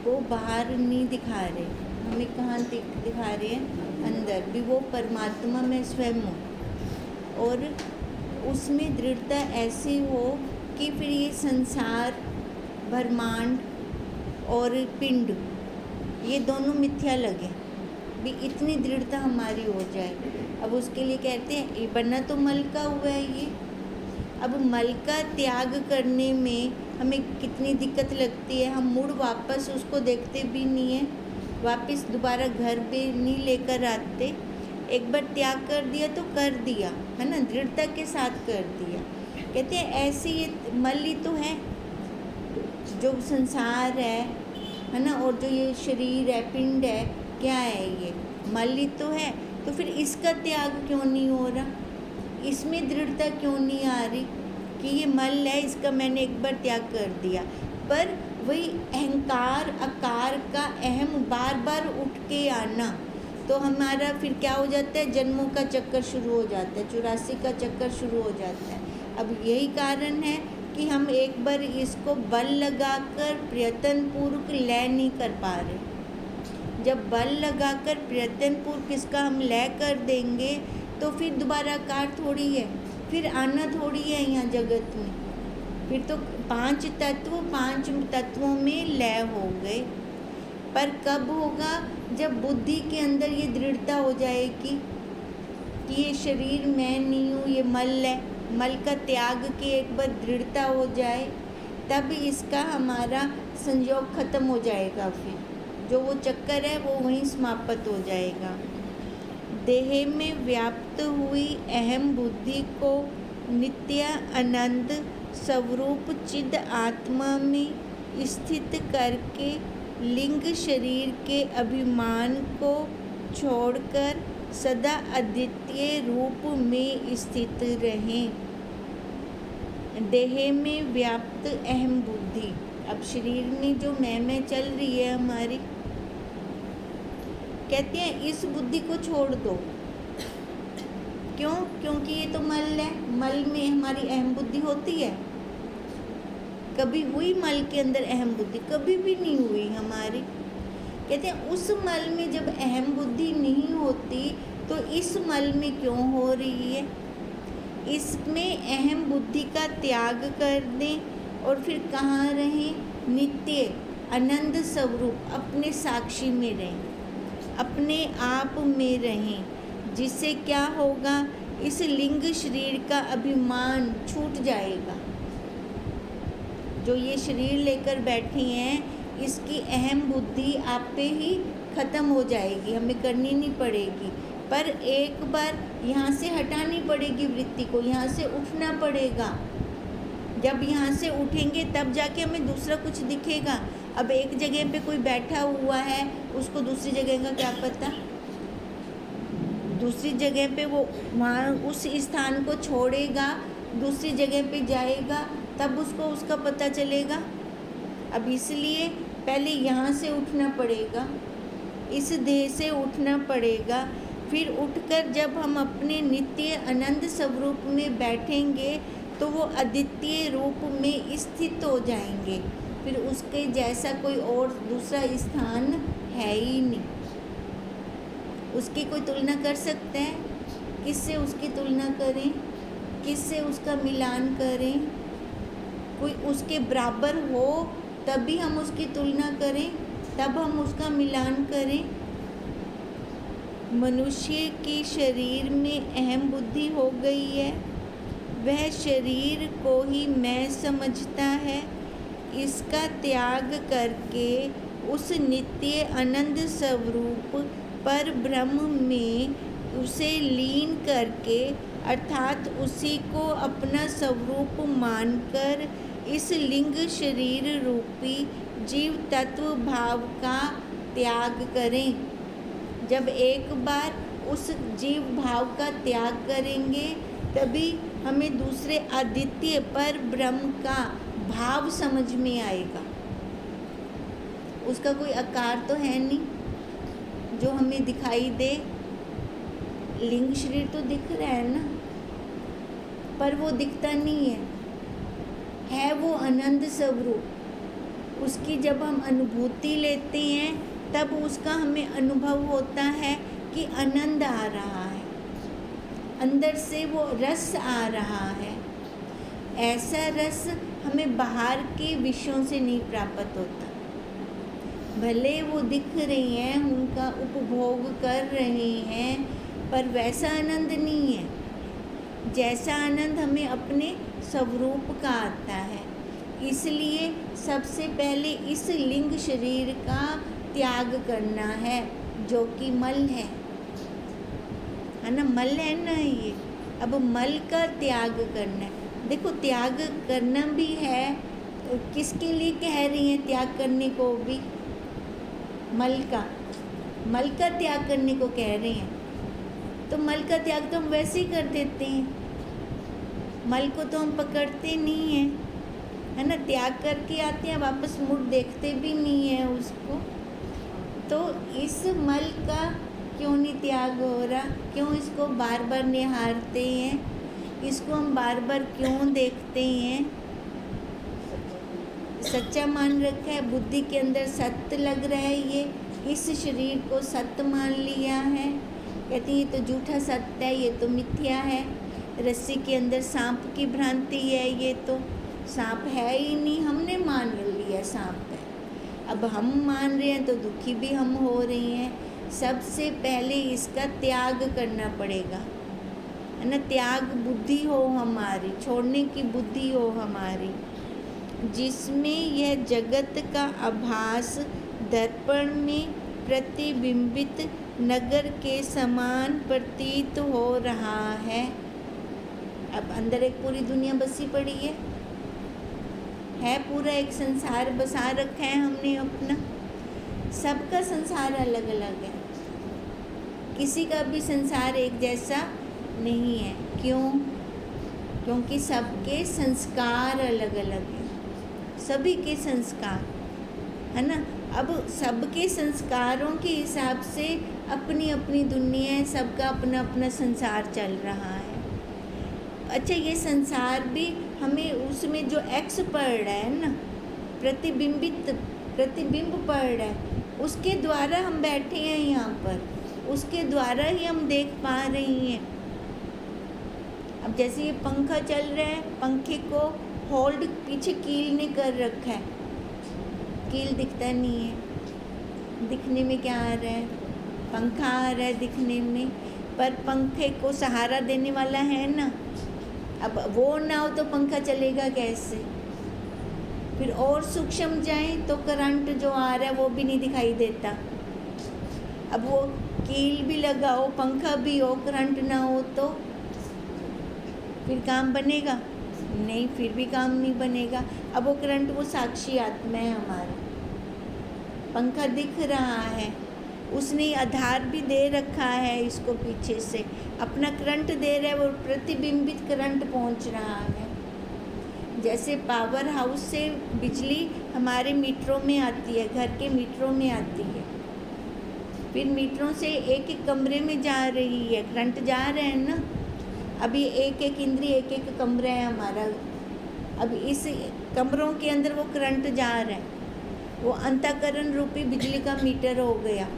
वो बाहर नहीं दिखा रहे, हमें कहाँ दिखा रहे हैं, अंदर भी वो परमात्मा में स्वयं हो, और उसमें दृढ़ता ऐसी हो कि फिर ये संसार, ब्रह्मांड और पिंड, ये दोनों मिथ्या लगे भी, इतनी दृढ़ता हमारी हो जाए। अब उसके लिए कहते हैं ये बना तो मल का हुआ है ये। अब मल का त्याग करने में हमें कितनी दिक्कत लगती है, हम मुड़ वापस उसको देखते भी नहीं है, वापस दोबारा घर पे नहीं लेकर आते। एक बार त्याग कर दिया तो कर दिया, है ना, दृढ़ता के साथ कर दिया। कहते हैं ऐसे ये मल ही तो है, जो संसार है ना, और जो ये शरीर है, पिंड है, क्या है ये, मल ही तो है। तो फिर इसका त्याग क्यों नहीं हो रहा, इसमें दृढ़ता क्यों नहीं आ रही कि ये मल है, इसका मैंने एक बार त्याग कर दिया। पर वही अहंकार आकार का अहम बार बार उठ के आना, तो हमारा फिर क्या हो जाता है, जन्मों का चक्कर शुरू हो जाता है, 84 का चक्कर शुरू हो जाता है। अब यही कारण है कि हम एक बार इसको बल लगाकर प्रयत्नपूर्वक लय नहीं कर पा रहे। जब बल लगाकर प्रयत्नपूर्वक इसका हम लय कर देंगे तो फिर दोबारा आकार थोड़ी है, फिर आना थोड़ी है यहाँ जगत में। फिर तो 5 तत्वों में लय हो गए। पर कब होगा, जब बुद्धि के अंदर ये दृढ़ता हो जाएगी कि ये शरीर मैं नहीं हूँ, ये मल है, मल का त्याग की एक बार दृढ़ता हो जाए, तब इसका हमारा संयोग खत्म हो जाएगा। फिर जो वो चक्कर है वो वहीं समाप्त हो जाएगा। देह में व्याप्त हुई अहम बुद्धि को नित्य आनंद स्वरूप चिद आत्मा में स्थित करके लिंग शरीर के अभिमान को छोड़कर सदा अद्वितीय रूप में स्थित रहें। देह में व्याप्त अहम बुद्धि, अब शरीर में जो मैं चल रही है हमारी, कहते हैं इस बुद्धि को छोड़ दो। क्यों? क्योंकि ये तो मल है, मल में हमारी अहम बुद्धि होती है। कभी हुई मल के अंदर अहम बुद्धि? कभी भी नहीं हुई हमारी। कहते हैं उस मल में जब अहम बुद्धि नहीं होती तो इस मल में क्यों हो रही है। इसमें अहम बुद्धि का त्याग कर दें और फिर कहाँ रहें, नित्य आनंद स्वरूप अपने साक्षी में रहें, अपने आप में रहें। जिससे क्या होगा, इस लिंग शरीर का अभिमान छूट जाएगा। जो ये शरीर लेकर बैठे हैं, इसकी अहम बुद्धि आप पे ही ख़त्म हो जाएगी, हमें करनी नहीं पड़ेगी। पर एक बार यहाँ से हटानी पड़ेगी वृत्ति को, यहाँ से उठना पड़ेगा। जब यहाँ से उठेंगे तब जाके हमें दूसरा कुछ दिखेगा। अब एक जगह पे कोई बैठा हुआ है, उसको दूसरी जगह का क्या पता। दूसरी जगह पे वो वहाँ उस स्थान को छोड़ेगा, दूसरी जगह पे जाएगा, तब उसको उसका पता चलेगा। अब इसलिए पहले यहाँ से उठना पड़ेगा, इस देह से उठना पड़ेगा। फिर उठकर जब हम अपने नित्य आनंद स्वरूप में बैठेंगे तो वो अद्वितीय रूप में स्थित हो जाएंगे। फिर उसके जैसा कोई और दूसरा स्थान है ही नहीं। उसकी कोई तुलना कर सकते हैं? किससे उसकी तुलना करें, किससे उसका मिलान करें? कोई उसके बराबर हो तभी हम उसकी तुलना करें, तब हम उसका मिलान करें। मनुष्य की शरीर में अहम बुद्धि हो गई है, वह शरीर को ही मैं समझता है। इसका त्याग करके उस नित्य आनंद स्वरूप पर ब्रह्म में उसे लीन करके, अर्थात उसी को अपना स्वरूप मानकर इस लिंग शरीर रूपी जीव तत्व भाव का त्याग करें। जब एक बार उस जीव भाव का त्याग करेंगे तभी हमें दूसरे अद्वितीय पर ब्रह्म का भाव समझ में आएगा। उसका कोई आकार तो है नहीं जो हमें दिखाई दे। लिंग शरीर तो दिख रहा है ना, पर वो दिखता नहीं है, है वो आनंद स्वरूप। उसकी जब हम अनुभूति लेते हैं तब उसका हमें अनुभव होता है कि आनंद आ रहा है, अंदर से वो रस आ रहा है। ऐसा रस हमें बाहर के विषयों से नहीं प्राप्त होता। भले वो दिख रही हैं, उनका उपभोग कर रहे हैं, पर वैसा आनंद नहीं है जैसा आनंद हमें अपने स्वरूप का आता है। इसलिए सबसे पहले इस लिंग शरीर का त्याग करना है, जो कि मल है ना, मल है ना ये। अब मल का त्याग करना है। देखो, त्याग करना भी है, किसके लिए कह रही हैं त्याग करने को भी? मल का त्याग करने को कह रहे हैं। तो मल का त्याग तो हम वैसे ही कर देते हैं, मल को तो हम पकड़ते नहीं हैं, है ना। त्याग करके आते हैं, वापस मुड़ देखते भी नहीं है उसको। तो इस मल का क्यों नहीं त्याग हो रहा? क्यों इसको बार बार निहारते हैं? इसको हम बार बार क्यों देखते हैं? सच्चा मान रखा है, बुद्धि के अंदर सत्य लग रहा है, ये इस शरीर को सत्य मान लिया है। कहती है ये तो झूठा सत्य है, ये तो मिथ्या है। रस्सी के अंदर सांप की भ्रांति है, ये तो सांप है ही नहीं, हमने मान लिया सांप है। अब हम मान रहे हैं तो दुखी भी हम हो रहे हैं। सबसे पहले इसका त्याग करना पड़ेगा, है ना। त्याग बुद्धि हो हमारी, छोड़ने की बुद्धि हो हमारी, जिसमें यह जगत का आभास दर्पण में प्रतिबिंबित नगर के समान प्रतीत हो रहा है। अब अंदर एक पूरी दुनिया बसी पड़ी है पूरा एक संसार बसा रखा है हमने अपना। सबका संसार अलग अलग है, किसी का भी संसार एक जैसा नहीं है। क्यों? क्योंकि सबके संस्कार अलग अलग हैं, सभी के संस्कार, है ना। अब सबके संस्कारों के हिसाब से अपनी अपनी दुनिया है, सबका अपना अपना संसार चल रहा है। अच्छा, ये संसार भी हमें उसमें जो एक्स पड़ रहा है ना, प्रतिबिंब पड़ रहा है, उसके द्वारा हम बैठे हैं यहाँ पर, उसके द्वारा ही हम देख पा रही हैं। अब जैसे ये पंखा चल रहा है, पंखे को होल्ड पीछे कील ने कर रखा है, कील दिखता नहीं है। दिखने में क्या आ रहा है? पंखा आ रहा है दिखने में, पर पंखे को सहारा देने वाला है ना। अब वो ना हो तो पंखा चलेगा कैसे? फिर और सूक्ष्म जाएं तो करंट जो आ रहा है वो भी नहीं दिखाई देता। अब वो कील भी लगाओ, पंखा भी हो, करंट ना हो तो फिर काम बनेगा नहीं, फिर भी काम नहीं बनेगा। अब वो करंट, वो साक्षी आत्मा है हमारा। पंखा दिख रहा है, उसने आधार भी दे रखा है, इसको पीछे से अपना करंट दे रहा है, वो प्रतिबिंबित करंट पहुंच रहा है। जैसे पावर हाउस से बिजली हमारे मीटरों में आती है, घर के मीटरों में आती है, फिर मीटरों से एक एक कमरे में जा रही है, करंट जा रहे हैं ना। अभी एक एक इंद्रिय, एक एक कमरा है हमारा, अब इस कमरों के अंदर वो करंट जा रहा है, वो अंतःकरण रूपी बिजली का मीटर हो गया,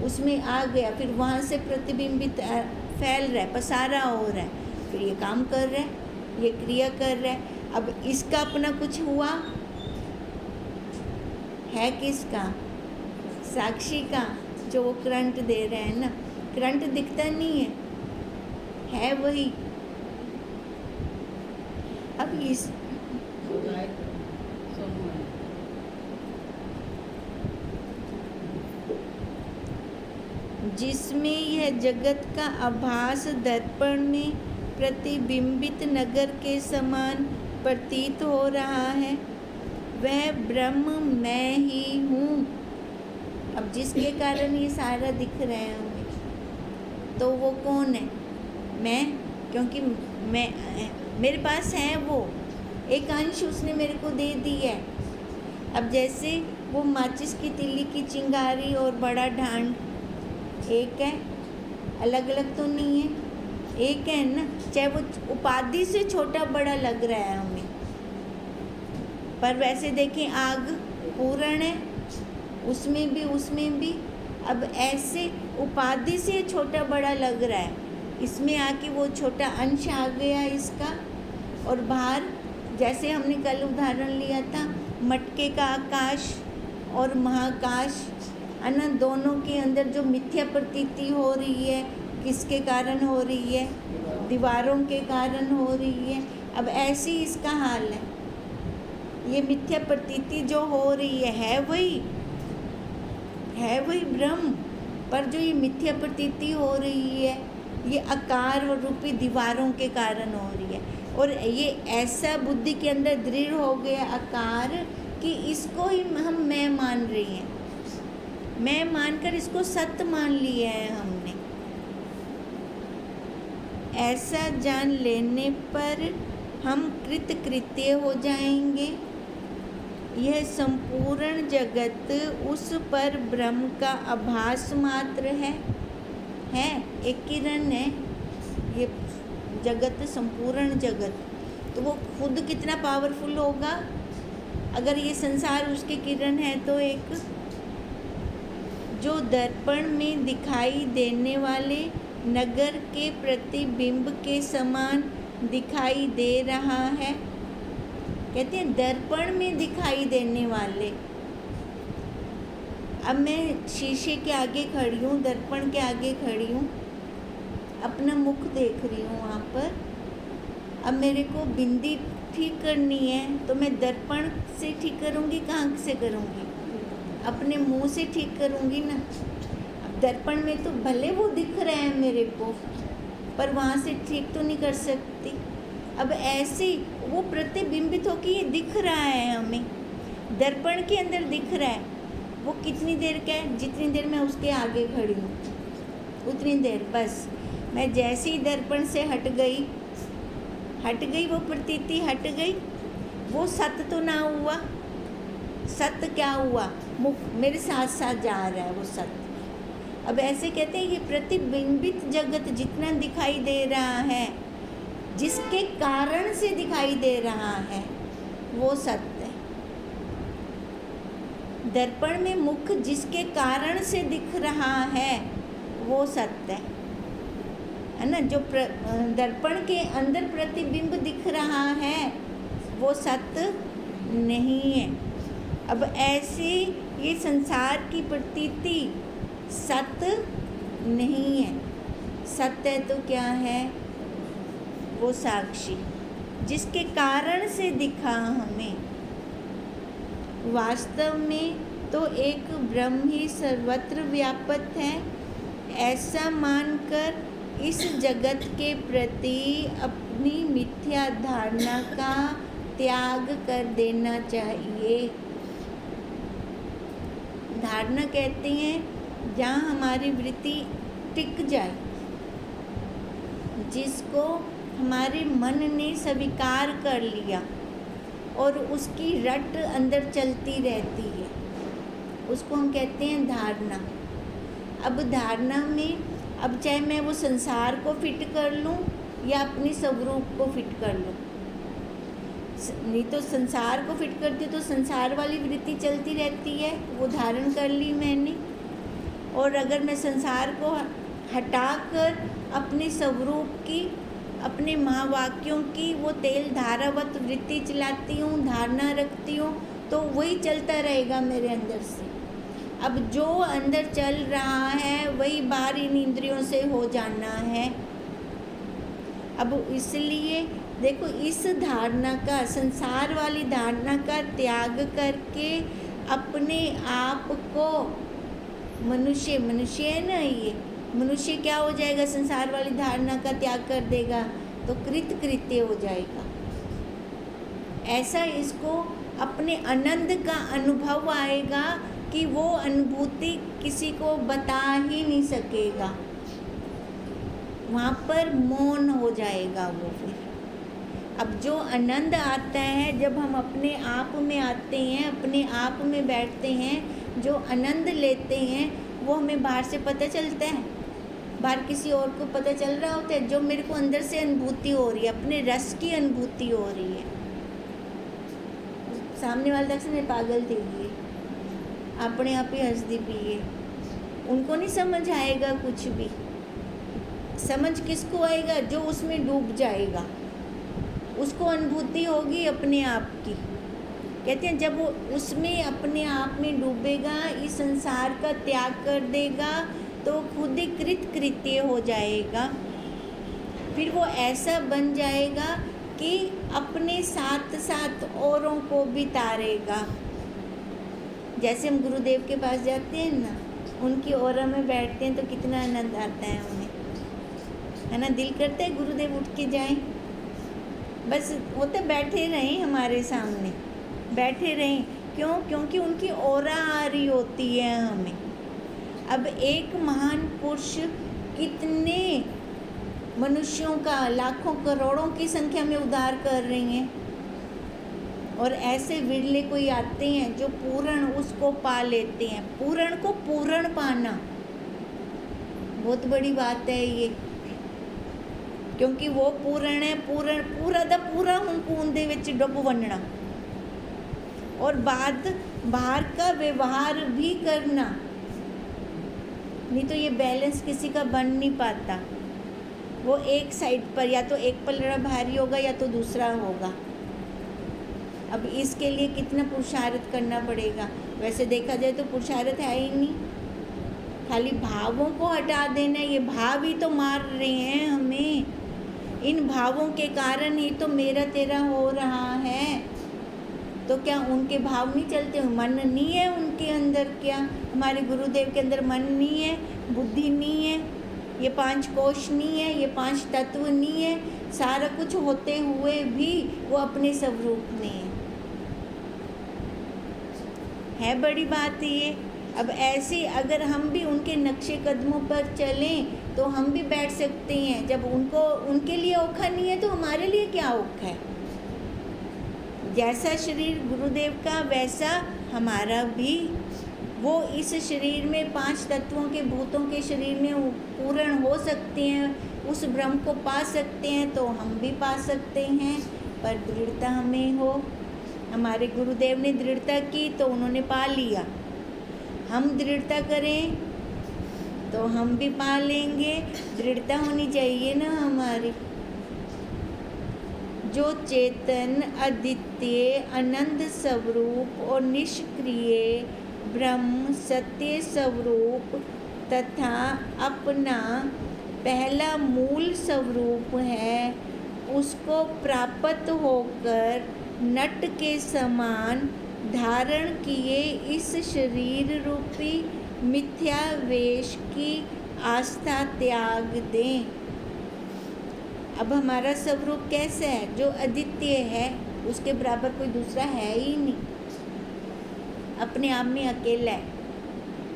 उसमें आ गया, फिर वहाँ से प्रतिबिंबित फैल रहा है, पसारा हो रहा है, फिर ये काम कर रहा है, ये क्रिया कर रहा है। अब इसका अपना कुछ हुआ है? किसका? साक्षी का, जो वो करंट दे रहे हैं ना। करंट दिखता नहीं है वही। अब इस जिसमें यह जगत का आभास दर्पण में प्रतिबिंबित नगर के समान प्रतीत हो रहा है, वह ब्रह्म मैं ही हूँ। अब जिसके कारण ये सारा दिख रहा है हमें, तो वो कौन है? मैं। क्योंकि मैं, मेरे पास है वो एक अंश, उसने मेरे को दे दी है। अब जैसे वो माचिस की तिल्ली की चिंगारी और बड़ा ढांड एक है, अलग अलग तो नहीं है, एक है ना। चाहे वो उपाधि से छोटा बड़ा लग रहा है हमें, पर वैसे देखें आग संपूर्ण है, उसमें भी। अब ऐसे उपाधि से छोटा बड़ा लग रहा है, इसमें आके वो छोटा अंश आ गया इसका। और बाहर जैसे हमने कल उदाहरण लिया था मटके का आकाश और महाकाश, है ना, दोनों के अंदर जो मिथ्या प्रतीति हो रही है, किसके कारण हो रही है? दीवारों के कारण हो रही है। अब ऐसे ही इसका हाल है, ये मिथ्या प्रतीति जो हो रही है वही ब्रह्म, पर जो ये मिथ्या प्रतीति हो रही है ये आकार रूपी दीवारों के कारण हो रही है। और ये ऐसा बुद्धि के अंदर दृढ़ हो गया आकार कि इसको ही हम मैं मान रही हैं, मैं मानकर इसको सत्य मान लिया है हमने। ऐसा जान लेने पर हम कृतकृत्य हो जाएंगे। यह संपूर्ण जगत उस पर ब्रह्म का आभास मात्र है, एक किरण है ये जगत, संपूर्ण जगत। तो वो खुद कितना पावरफुल होगा अगर ये संसार उसके किरण है। तो एक जो दर्पण में दिखाई देने वाले नगर के प्रतिबिंब के समान दिखाई दे रहा है, कहते हैं दर्पण में दिखाई देने वाले। अब मैं शीशे के आगे खड़ी हूँ, दर्पण के आगे खड़ी हूँ, अपना मुख देख रही हूँ वहाँ पर। अब मेरे को बिंदी ठीक करनी है तो मैं दर्पण से ठीक करूँगी, कहाँ से करूँगी? अपने मुंह से ठीक करूँगी ना। अब दर्पण में तो भले वो दिख रहे हैं मेरे को, पर वहाँ से ठीक तो नहीं कर सकती। अब ऐसे वो प्रतिबिंबित होकर ये दिख रहा है हमें, दर्पण के अंदर दिख रहा है। वो कितनी देर का है? जितनी देर मैं उसके आगे खड़ी हूँ उतनी देर बस। मैं जैसे ही दर्पण से हट गई, वो प्रतीति हट गई, वो सत्य तो ना हुआ। सत्य क्या हुआ? मुख मेरे साथ साथ जा रहा है वो सत्य। अब ऐसे कहते हैं ये प्रतिबिंबित जगत जितना दिखाई दे रहा है, जिसके कारण से दिखाई दे रहा है, वो सत्य है। दर्पण में मुख जिसके कारण से दिख रहा है वो सत्य है ना। जो दर्पण के अंदर प्रतिबिंब दिख रहा है वो सत्य नहीं है। अब ऐसे ये संसार की प्रतीति सत्य नहीं है। सत्य तो क्या है? वो साक्षी जिसके कारण से दिखा हमें। वास्तव में तो एक ब्रह्म ही सर्वत्र व्यापक है। ऐसा मानकर इस जगत के प्रति अपनी मिथ्या धारणा का त्याग कर देना चाहिए। धारणा कहते हैं जहाँ हमारी वृत्ति टिक जाए, जिसको हमारे मन ने स्वीकार कर लिया और उसकी रट अंदर चलती रहती है, उसको हम कहते हैं धारणा। अब धारणा में अब चाहे मैं वो संसार को फिट कर लूँ या अपने स्वरूप को फिट कर लूँ, नहीं तो संसार को फिट करती तो संसार वाली वृत्ति चलती रहती है, वो धारण कर ली मैंने। और अगर मैं संसार को हटाकर अपने स्वरूप की, अपने महावाक्यों की वो तेल धारावत वृत्ति चलाती हूँ, धारणा रखती हूँ, तो वही चलता रहेगा मेरे अंदर से। अब जो अंदर चल रहा है वही बाहर इन इंद्रियों से हो जाना है। अब इसलिए देखो इस धारणा का, संसार वाली धारणा का त्याग करके अपने आप को मनुष्य है ना, ये मनुष्य क्या हो जाएगा? संसार वाली धारणा का त्याग कर देगा तो कृतकृत्य हो जाएगा। ऐसा इसको अपने आनंद का अनुभव आएगा कि वो अनुभूति किसी को बता ही नहीं सकेगा। वहाँ पर मौन हो जाएगा वो फिर। अब जो आनंद आता है जब हम अपने आप में आते हैं, अपने आप में बैठते हैं, जो आनंद लेते हैं वो हमें बाहर से पता चलता है, बाहर किसी और को पता चल रहा होता है। जो मेरे को अंदर से अनुभूति हो रही है, अपने रस की अनुभूति हो रही है। सामने वाले तक से मैं पागल थी ये अपने आप ही हंसदी पी है। उनको नहीं समझ आएगा कुछ भी। समझ किसको आएगा? जो उसमें डूब जाएगा, उसको अनुभूति होगी अपने आप की। कहते हैं जब वो उसमें अपने आप में डूबेगा, इस संसार का त्याग कर देगा, तो खुद ही कृत कृत्य हो जाएगा। फिर वो ऐसा बन जाएगा कि अपने साथ साथ औरों को भी तारेगा। जैसे हम गुरुदेव के पास जाते हैं ना, उनकी औरा में बैठते हैं तो कितना आनंद आता है उन्हें, है ना। दिल करता है गुरुदेव उठ के जाएं, बस वो तो बैठे रहें हमारे सामने, बैठे रहें। क्यों? क्योंकि उनकी औरा आ रही होती है हमें। अब एक महान पुरुष कितने मनुष्यों का, लाखों करोड़ों की संख्या में उद्धार कर रही हैं, और ऐसे विरले कोई आते हैं जो पूर्ण उसको पा लेते हैं। पूर्ण को पूर्ण पाना बहुत बड़ी बात है ये, क्योंकि वो पूर्ण है। पूर्ण पूरा दा पूरा उनको उनदे विच डुब बनना, और बाद बाहर का व्यवहार भी करना, नहीं तो ये बैलेंस किसी का बन नहीं पाता। वो एक साइड पर या तो एक पलड़ा भारी होगा या तो दूसरा होगा। अब इसके लिए कितना पुरुषार्थ करना पड़ेगा। वैसे देखा जाए तो पुरुषार्थ है ही नहीं, खाली भावों को हटा देना। ये भाव ही तो मार रहे हैं हमें, इन भावों के कारण ही तो मेरा तेरा हो रहा है। तो क्या उनके भाव नहीं चलते? मन नहीं है उनके अंदर? क्या हमारे गुरुदेव के अंदर मन नहीं है, बुद्धि नहीं है, ये 5 कोश नहीं है, ये 5 तत्व नहीं है? सारा कुछ होते हुए भी वो अपने स्वरूप में है। बड़ी बात ये। अब ऐसे अगर हम भी उनके नक्शे कदमों पर चलें तो हम भी बैठ सकते हैं। जब उनको उनके लिए औखा नहीं है तो हमारे लिए क्या औखा है? जैसा शरीर गुरुदेव का वैसा हमारा भी। वो इस शरीर में 5 तत्वों के, भूतों के शरीर में पूर्ण हो सकते हैं, उस ब्रह्म को पा सकते हैं, तो हम भी पा सकते हैं, पर दृढ़ता हमें हो। हमारे गुरुदेव ने दृढ़ता की तो उन्होंने पा लिया। हम दृढ़ता करें तो हम भी पा लेंगे। दृढ़ता होनी चाहिए ना हमारी। जो चेतन, अद्वितीय, आनंद स्वरूप और निष्क्रिय ब्रह्म सत्य स्वरूप तथा अपना पहला मूल स्वरूप है, उसको प्राप्त होकर नट के समान धारण किए इस शरीर रूपी मिथ्या वेश की आस्था त्याग दें। अब हमारा स्वरूप कैसा है? जो अद्वितीय है, उसके बराबर कोई दूसरा है ही नहीं, अपने आप में अकेला है।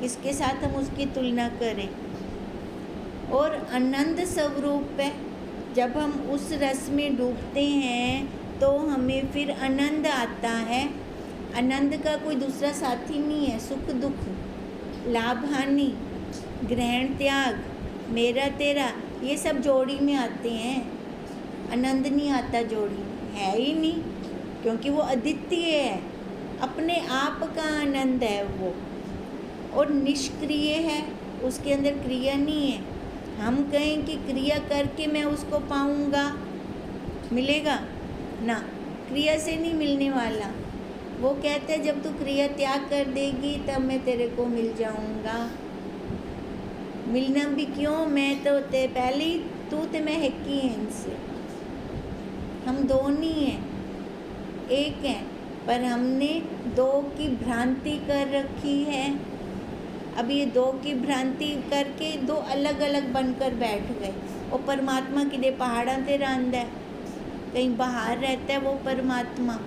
किसके साथ हम उसकी तुलना करें? और आनंद स्वरूप है। जब हम उस रस में डूबते हैं तो हमें फिर आनंद आता है। आनंद का कोई दूसरा साथी नहीं है। सुख दुख, लाभ हानि, ग्रहण त्याग, मेरा तेरा, ये सब जोड़ी में आते हैं। आनंद नहीं आता जोड़ी में, है ही नहीं, क्योंकि वो अद्वितीय है, अपने आप का आनंद है वो, और निष्क्रिय है, उसके अंदर क्रिया नहीं है। हम कहें कि क्रिया करके मैं उसको पाऊंगा, मिलेगा ना, क्रिया से नहीं मिलने वाला। वो कहते हैं जब तू क्रिया त्याग कर देगी तब मैं तेरे को मिल जाऊंगा। मिलना भी क्यों, मैं तो पहले ही तू तो मैं एक ही हैं इनसे। हम दो नहीं हैं, एक हैं, पर हमने 2 की भ्रांति कर रखी है। अब ये 2 की भ्रांति करके 2 अलग अलग बनकर बैठ गए। और परमात्मा किधे पहाड़ा ते रंदा है, कहीं बाहर रहता है वो परमात्मा,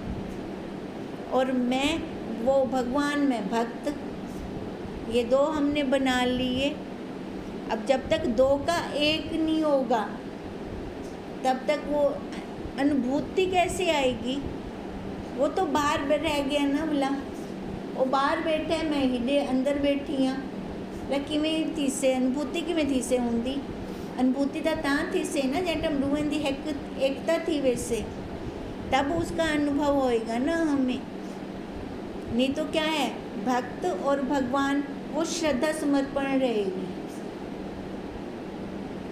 और मैं वो भगवान में भक्त। ये 2 हमने बना लिए। अब जब तक 2 का एक नहीं होगा तब तक वो अनुभूति कैसे आएगी? वो तो बाहर रह गया ना भला, वो बाहर बैठा है, मैं हिडे अंदर बैठी हाँ। लकी में थी से अनुभूति कि मैं थी से होंगी। अनुभूति ਤਾਂ थी से ना जब हम दोवें दी एकता थी, वैसे तब उसका अनुभव होएगा ना हमें। नहीं तो क्या है, भक्त और भगवान वो श्रद्धा समर्पण रहेगी।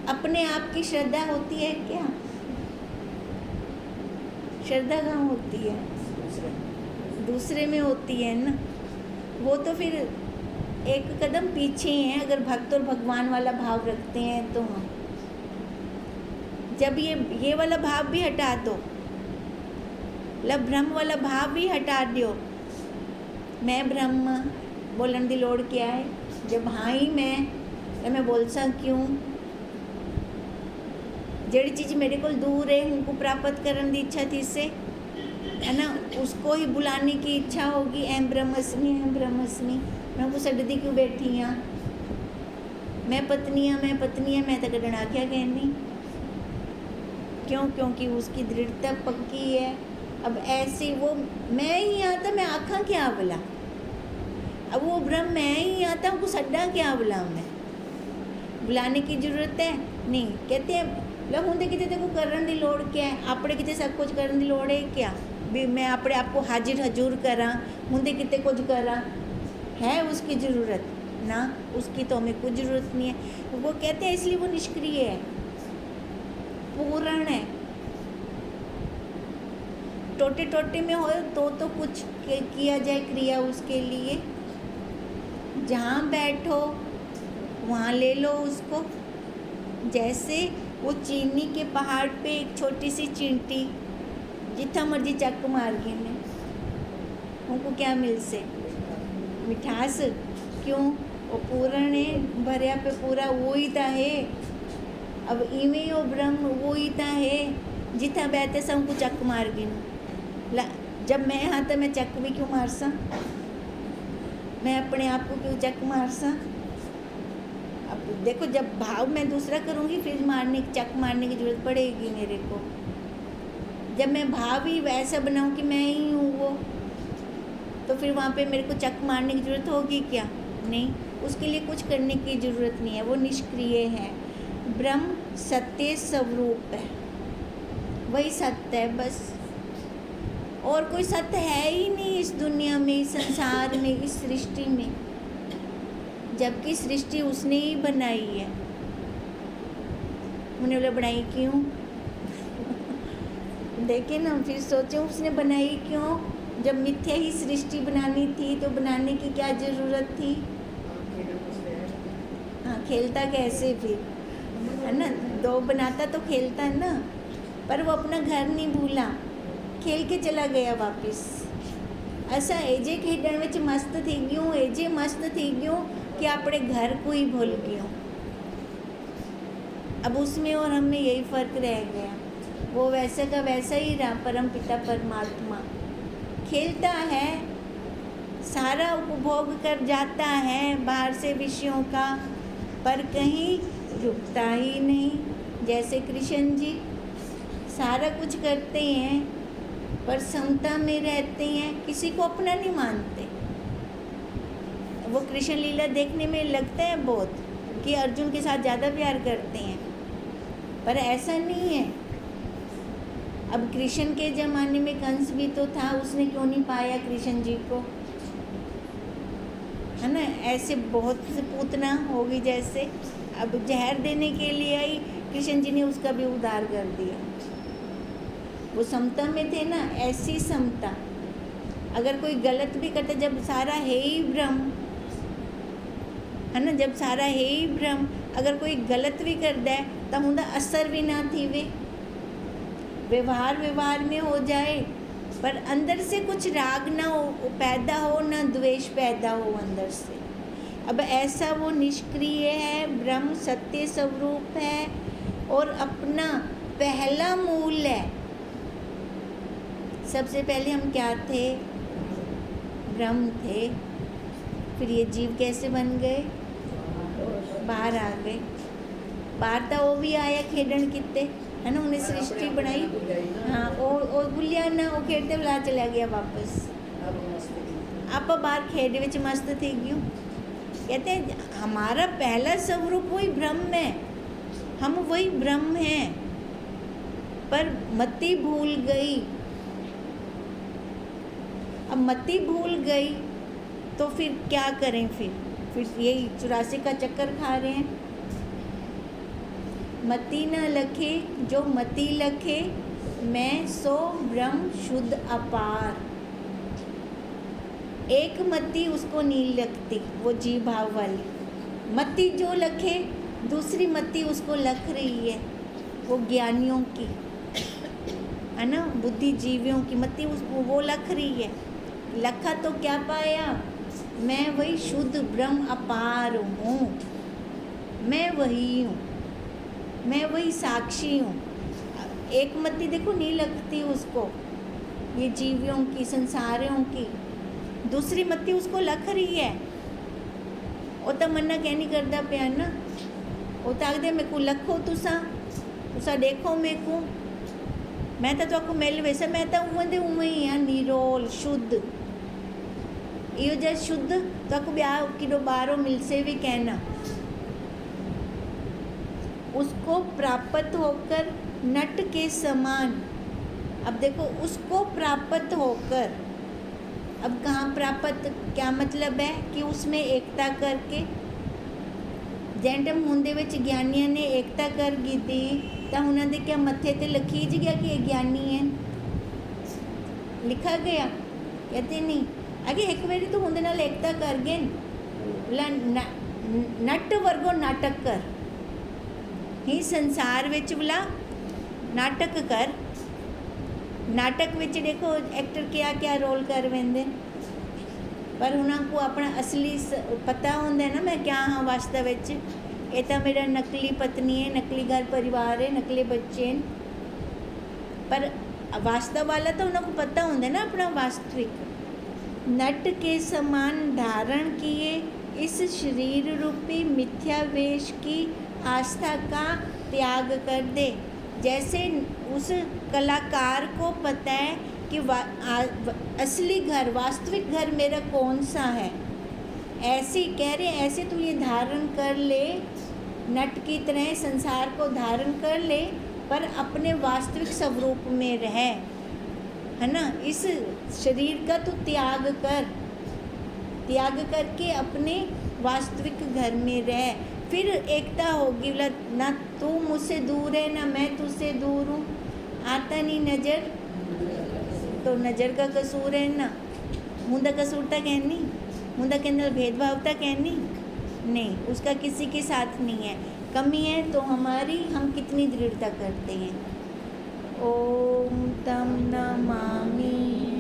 अपने आप की श्रद्धा होती है क्या? श्रद्धा कहाँ होती है? दूसरे में होती है ना। वो तो फिर एक कदम पीछे हैं अगर भक्त और भगवान वाला भाव रखते हैं तो। हम जब ये वाला भाव भी हटा दो, मतलब ब्रह्म वाला भाव भी हटा दो, मैं ब्रह्म बोलन दी लोड़ क्या है? जब हाँ ही मैं बोल सा क्यों? जड़ी चीज़ मेरे को दूर है उनको प्राप्त करने की इच्छा थी से, है ना, उसको ही बुलाने की इच्छा होगी। एम ब्रह्मस्मि मैं उनको सडदी क्यों बैठी हाँ? मैं पत्नी हाँ, मैं तो कदन आख्या कहनी क्यों? क्योंकि उसकी दृढ़ता पक्की है। अब ऐसे वो मैं ही आता, मैं आखा क्या बोला? अब वो ब्रह्म मैं ही आता, उनको सड्डा क्या बोला? मैं बुलाने की जरूरत है नहीं। कहते हैं मतलब होंगे कितने तेको करने की लोड़ क्या है? आपने कितने सब कुछ करने की लोड़ है क्या? भी मैं अपने आपको हाजिर हजूर करा, होंगे कितने कुछ करा, है उसकी ज़रूरत ना? उसकी तो हमें कुछ ज़रूरत नहीं है। वो कहते हैं इसलिए वो निष्क्रिय है, पूर्ण है। टोटे टोटे में हो तो कुछ किया जाए क्रिया उसके लिए। जहाँ बैठो वहाँ ले लो उसको। जैसे वो चीनी के पहाड़ पे एक छोटी सी चींटी जितना मर्जी चक मार गए ने, उनको क्या मिल से? मिठास। क्यों? वो पूर्ण है, भरिया पे पूरा वो ही ता है। अब इवें वो ब्रह्म वो ही ता है, जितना बैठे सब उनको चक मार गए। जब मैं हाँ तो मैं चक भी क्यों मार सा? मैं अपने आप को क्यों चक मार सा? अब देखो, जब भाव मैं दूसरा करूँगी फिर चक मारने की जरूरत पड़ेगी मेरे को। जब मैं भाव ही वैसा बनाऊँ कि मैं ही हूँ वो, तो फिर वहाँ पे मेरे को चक मारने की ज़रूरत होगी क्या? नहीं, उसके लिए कुछ करने की ज़रूरत नहीं है। वो निष्क्रिय है। ब्रह्म सत्य स्वरूप है, वही सत्य है बस। और कोई सत्य है ही नहीं इस दुनिया में, इस संसार में, इस सृष्टि में, जबकि सृष्टि उसने ही बनाई है। उन्हें बोले बनाई क्यों? देखे ना, फिर सोचे उसने बनाई क्यों? जब मिथ्या ही सृष्टि बनानी थी तो बनाने की क्या ज़रूरत थी? हाँ, खेलता कैसे फिर, है ना? दो बनाता तो खेलता ना, पर वो अपना घर नहीं भूला, खेल के चला गया वापस। ऐसा एजे खेडण विच मस्त थी गयूं, एजे मस्त थी गयूं कि अपने घर को ही भूल गयो। अब उसमें और हमें यही फ़र्क रह गया। वो वैसे का वैसा ही रहा। परम पिता परमात्मा खेलता है, सारा उपभोग कर जाता है बाहर से विषयों का, पर कहीं रुकता ही नहीं। जैसे कृष्ण जी सारा कुछ करते हैं पर समता में रहते हैं, किसी को अपना नहीं मानते। वो कृष्ण लीला देखने में लगता है बहुत कि अर्जुन के साथ ज़्यादा प्यार करते हैं, पर ऐसा नहीं है। अब कृष्ण के ज़माने में कंस भी तो था, उसने क्यों नहीं पाया कृष्ण जी को, है ना? ऐसे बहुत से पूतना होगी जैसे, अब जहर देने के लिए आई, कृष्ण जी ने उसका भी उद्धार कर दिया। वो समता में थे ना, ऐसी समता। अगर कोई गलत भी करता, जब सारा है ही ब्रह्म, है ना, जब सारा है ही ब्रह्म, अगर कोई गलत भी कर दे तो उनका असर भी ना थी। वे व्यवहार में हो जाए, पर अंदर से कुछ राग ना हो पैदा हो, ना द्वेष पैदा हो अंदर से। अब ऐसा वो निष्क्रिय है, ब्रह्म सत्य स्वरूप है और अपना पहला मूल है। सबसे पहले हम क्या थे? ब्रह्म थे। फिर ये जीव कैसे बन गए? बाहर आ गए। बाहर तो वो भी आया खेडन कितने, है ना, उन्हें सृष्टि बनाई। हाँ, और बुलिया ना वो खेडते बुला चला गया वापस। आप बाहर खेड विच मस्त थी क्यों? कहते हैं हमारा पहला स्वरूप वही ब्रह्म है, हम वही ब्रह्म हैं, पर मति भूल गई। अब मति भूल गई तो फिर क्या करें? फिर यही 84 का चक्कर खा रहे हैं। मति न लखे जो मति लखे, मैं सो ब्रह्म शुद्ध अपार। एक मति उसको नहीं लगती, वो जीव भाव वाली मति जो लखे, दूसरी मति उसको लख रही है, वो ज्ञानियों की है ना, बुद्धिजीवियों की मति उसको वो लख रही है। लखा तो क्या पाया? मैं वही शुद्ध ब्रह्म अपार हूँ, मैं वही हूँ, मैं वही साक्षी हूँ। एक मति देखो नहीं लगती उसको, ये जीवियों की, संसारियों की। दूसरी मति उसको लख रही है। वो तो मना कह नहीं करता पिया ना, वो तो आखदे मेरे को लखो तुसा देखो मेरे को, मैं तो आपको मिल वैसे मैं तो उवें ही हाँ, निरोल शुद्ध। यो जो शुद्ध तो आपको ब्याह किलो बारो मिलसे भी कहना। उसको प्राप्त होकर नट के समान। अब देखो उसको प्राप्त होकर, अब कहाँ प्राप्त क्या मतलब है कि उसमें एकता करके, जैन टाइम होंदे विच ज्ञानियों ने एकता कर दी तो उन्होंने क्या मत्थे ते लिखी ज गया कि ये ज्ञानी है, लिखा गया? कहते नहीं। आगे एक बारी तो उनके नाल एकता कर गए, बोला नट वर्गो नाटक कर, ही संसार विच बोला नाटक कर। नाटक विच देखो एक्टर क्या क्या रोल कर वेंदे, पर उन्होंने अपना असली पता होंदा है ना, मैं क्या हाँ वास्तव विच। ये तो मेरा नकली पत्नी है, नकली घर परिवार है, नकली बच्चे हैं, पर वास्तव वाला तो उनको पता होंदा है ना अपना वास्तविक। नट के समान धारण किए इस शरीर रूपी मिथ्या वेश की आस्था का त्याग कर दे। जैसे उस कलाकार को पता है कि असली घर, वास्तविक घर मेरा कौन सा है, ऐसे कह रहे ऐसे तू ये धारण कर ले, नट की तरह संसार को धारण कर ले, पर अपने वास्तविक स्वरूप में रह, है ना। इस शरीर का तू त्याग कर, त्याग करके अपने वास्तविक घर में रह, फिर एकता होगी। बोला ना तू मुझसे दूर है ना मैं तुझसे दूर हूँ, आता नहीं नज़र तो नज़र का कसूर है ना, मुंदा कसूरता कहनी, मुंदा के अंदर भेदभावता कहनी नहीं, उसका किसी के साथ नहीं है। कमी है तो हमारी, हम कितनी दृढ़ता करते हैं। ओम तम नमामि।